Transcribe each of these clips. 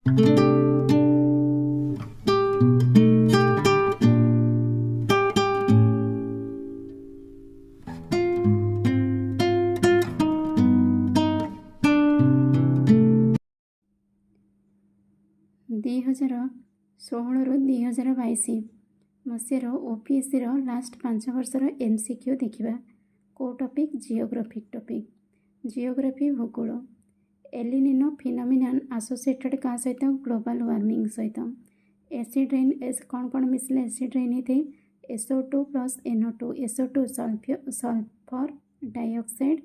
2016ରୁ 2022 ମସିହାର OPSCର ଲାଷ୍ଟ 5 ବର୍ଷର MCQ ଦେଖିବା। କେଉଁ ଟପିକ୍? Geographic topic. ଜିଓଗ୍ରାଫି ଭୂଗୋଳ। ଏଲିନିନୋ ଫିନୋମିନାନ୍ ଆସୋସିଏଟେଡ୍ କାହା ସହିତ? ଗ୍ଲୋବାଲ୍ ୱାର୍ମିଂ ସହିତ। ଏସିଡ୍ ରେନ୍ କ'ଣ କ'ଣ ମିଶିଲେ ଏସିଡ୍ ରେନ୍ ହେଇଥାଏ? SO2 plus NO2। SO2 sulphur dioxide,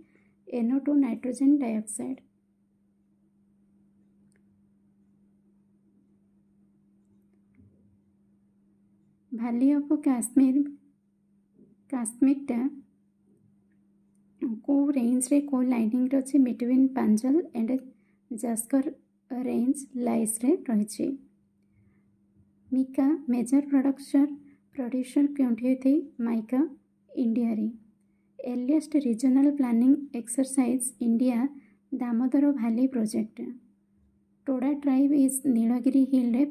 NO2 nitrogen dioxide. Valley of କାଶ୍ମୀରଟା କେଉଁ ରେଞ୍ଜରେ କେଉଁ ଲାଇନିଂରେ ଅଛି? Between Panjal and Zaskar range ଲାଇସ୍ରେ ରହିଛି। ମିକା ମେଜର ପ୍ରଡ୍ୟୁସର କେଉଁଠି ହୋଇଥାଏ? ମାଇକା ଇଣ୍ଡିଆରେ। Earliest regional planning exercise India Damodar valley project. Toda tribe is Nilgiri ହିଲ୍ରେ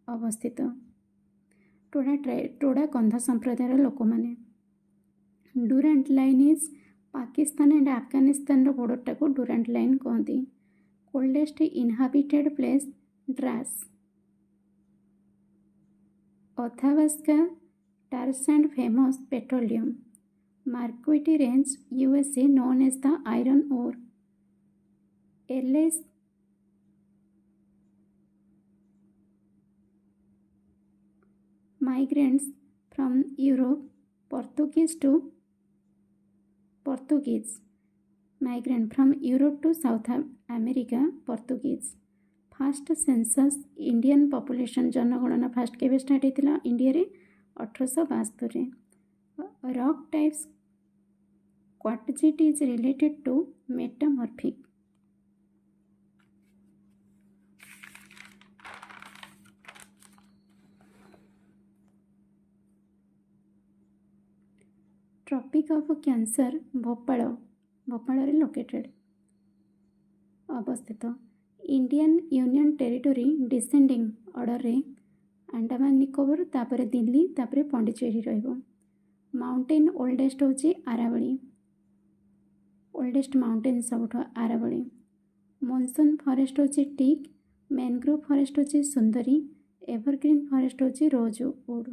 ଅବସ୍ଥିତ। ଟୋଡା କନ୍ଧ ସମ୍ପ୍ରଦାୟର ଲୋକମାନେ। Durand line is Pakistan and ଆଫଗାନିସ୍ତାନର ବୋର୍ଡରଟାକୁ ଡୁରାଣ୍ଟ ଲାଇନ୍ କହନ୍ତି। Coldest inhabited place? Dras. Athabasca tar sand famous petroleum. Marquette range USA known as the iron ore। ଏଲ୍ଏସ୍ migrants from Europe, Portuguese migrant from Europe to South America, Portuguese। First census Indian population जनगणना first केवे start होता India रे? 1872। Rock types quartzite is related to metamorphic. Tropic of cancer Bhopal located अवस्थित। Indian union territory descending order रे अंडमान निकोबर, तापर दिल्ली, तापर पौंडीचेरी रहिबो। Mountain oldest होची आरावली। ओल्डेस्ट माउंटेन सबुठ आरावली। मॉनसून फॉरेस्ट होची टीक। मैनग्रोव फॉरेस्ट होची सुंदरी। एवरग्रीन फॉरेस्ट होची रोजवुड।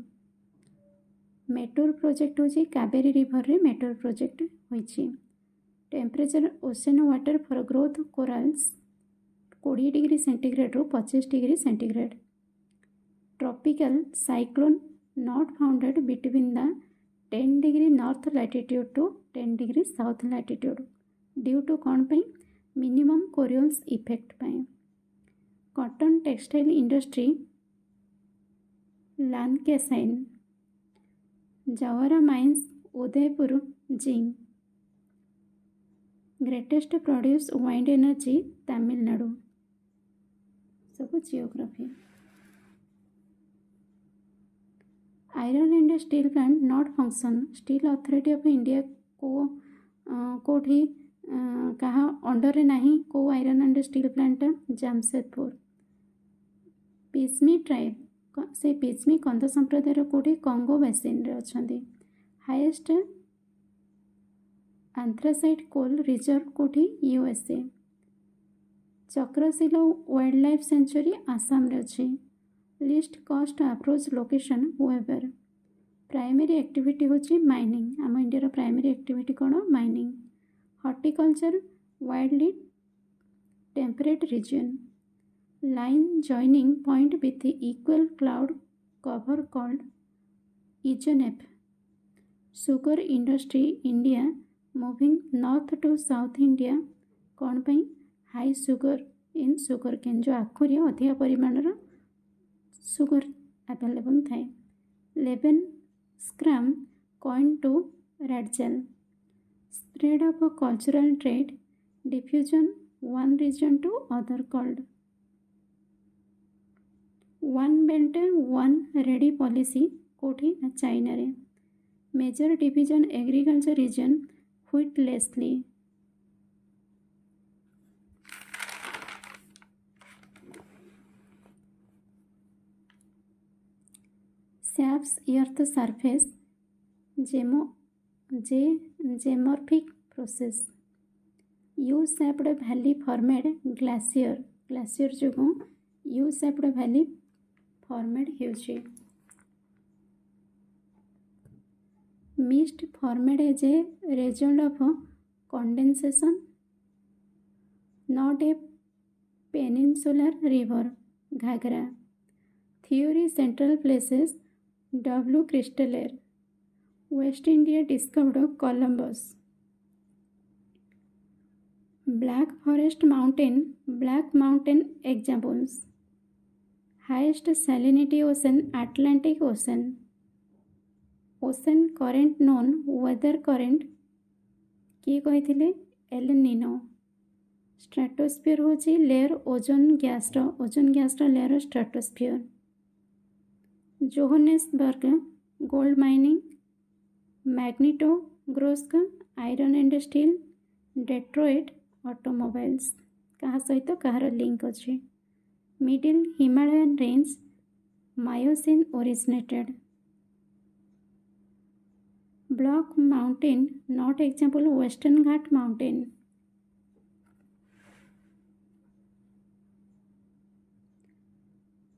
मेटोर प्रोजेक्ट होची कावेरी रिवर रे मेटोर प्रोजेक्ट होईची। Temperature ocean water for growth corals 20 degree centigrade रू 25 degree centigrade. Tropical cyclone not founded between the 10 degree north latitude to 10 degree south latitude due to कौन पे? Minimum Coriolis effect पाए। Cotton textile industry लानकेसाइन। जवाहरा mines Udaipur zinc. Greatest produce wind energy Tamil Nadu. सब geography. Iron and steel plant not function. Steel authority of India कोठी कहा under रे नहीं? को iron and steel plant? Jamshedpur. पिस्मी tribe से पिस्मी कंध संप्रदायर कोठी? कंगो बेसिन रे अछंदी। हाईएस्ट आंथ्रासाइट कोल रिजर्व कोठी? USA। Chakrashila wild life sanctuary Assam रे अछि। List cost approach location whoever. Primary activity होची माइनिंग। आम इंडिया प्राइमरी एक्टिविटी कौन? Mining. Horticulture widely temperate region. Line joining point with equal cloud cover called isoneph. Sugar industry India moving north to south India कौन पे? High sugar in sugar cane जो आखुरी अधिक परिमाण sugar available थाए। 11 scram coin to Ratzel. Spread of cultural trade diffusion one region to other called. One belt one road policy कोठी? China रे। Major division agriculture region Whittlesey. shapes earth surface geomorphic process. U-shaped valley formed glacier ଯୋଗୁଁ U-shaped valley formed ହେଉଛି. Mist formed as a result of condensation, not a peninsular river. Ghagra. Theory central places W. Crystal. West India discovered Columbus. Black Mountain examples. Highest salinity ocean, Atlantic Ocean. Ocean current known, weather current किए कही L Nino. Stratosphere होची layer ozone gas layer stratosphere. Johannesburg gold mining. Magnitogorsk iron and steel. Detroit automobiles. क्या सहित कहार link अच्छे. Middle Himalayan range Miocene originated. Block mountain not example western Ghat mountain.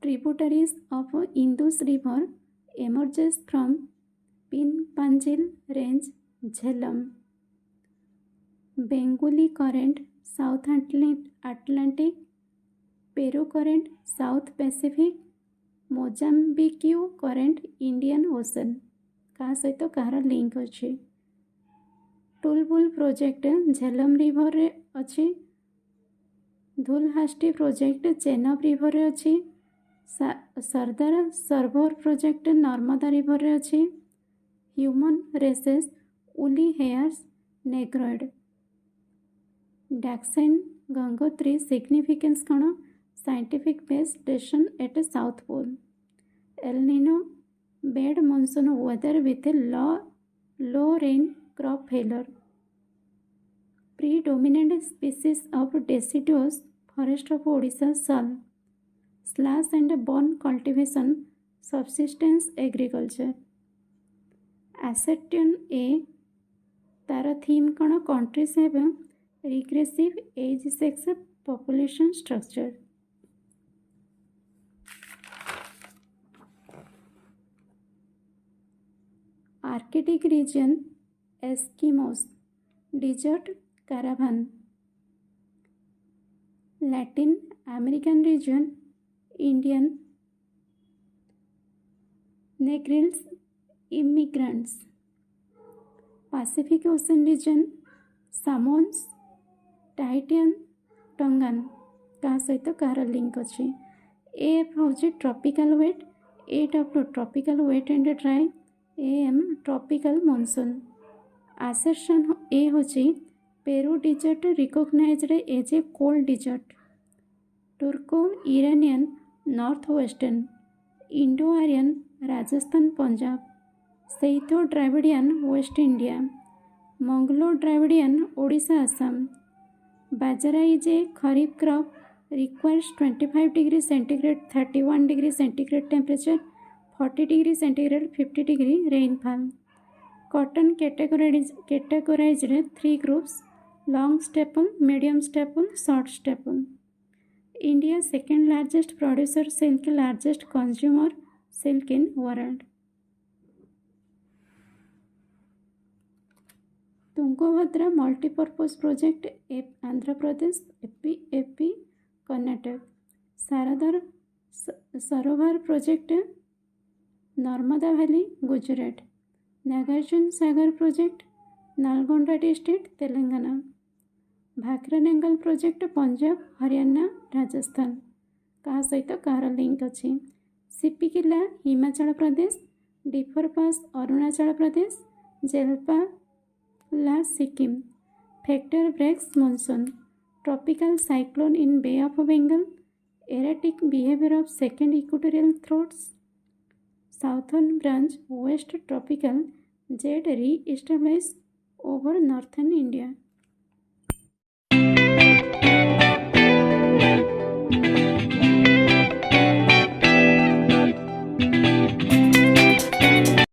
Tributaries of Indus River emerges from Pinpanjil Range, Jhelum. Bengali current South Atlantic. Peru current South Pacific. Mozambique current Indian Ocean. क्या सहित कहार link अच्छे. टुलबुल project Jhelum river अच्छी. धुलहास्टी project Chenab river अच्छी. Sardar Sarovar project Narmada river अच्छी. Human races woolly hairs negroid. Dakshin Gangotri significance कौन. Scientific base station at south pole. El Nino bad monsoon weather with a low rain crop failure. Predominant species of deciduous forest of Odisha sul. Slash and burn cultivation, subsistence agriculture. Assertion A तार theme कौन. countries have regressive age sex population structure. Arctic region Eskimos. Desert caravan. Latin American region Indian Negroes immigrants. Pacific Ocean region Samoans, Tahitian, Tongan. क्या सहित कहार link अच्छे. F हूँ tropical wet. A W tropical wet and dry. M tropical monsoon. Assertion A हूँ Peru desert recognized as a cold desert. Turko Iranian north western. Indo Aryan Rajasthan Punjab. Scytho Dravidian west India. Mongolo Dravidian Odisha Assam. Bajra is a kharif crop. Requires 25 degree centigrade 31 degree centigrade temperature 40 degree centigrade 50 degree rainfall. Cotton categorised 3 groups. Long staple, medium staple, short staple. India second largest producer silk, largest consumer silk in world. Tungabhadra multipurpose project Andhra Pradesh. AP Karnataka. शारदार Sarovar project Narmada valley Gujarat. Nagarjuna Sagar project Nalgonda district Telangana. Bhakra नेंगल project Punjab Haryana Rajasthan. क्या सहित कहार link अच्छे. सिपिकिला Himachal Pradesh. Differ pass Arunachal Pradesh. जेलपाला Sikkim. Factor breaks monsoon. Tropical cyclone in bay of Bengal. Erratic behaviour of second equatorial throats. Southern branch west tropical jet re-establish over northern India.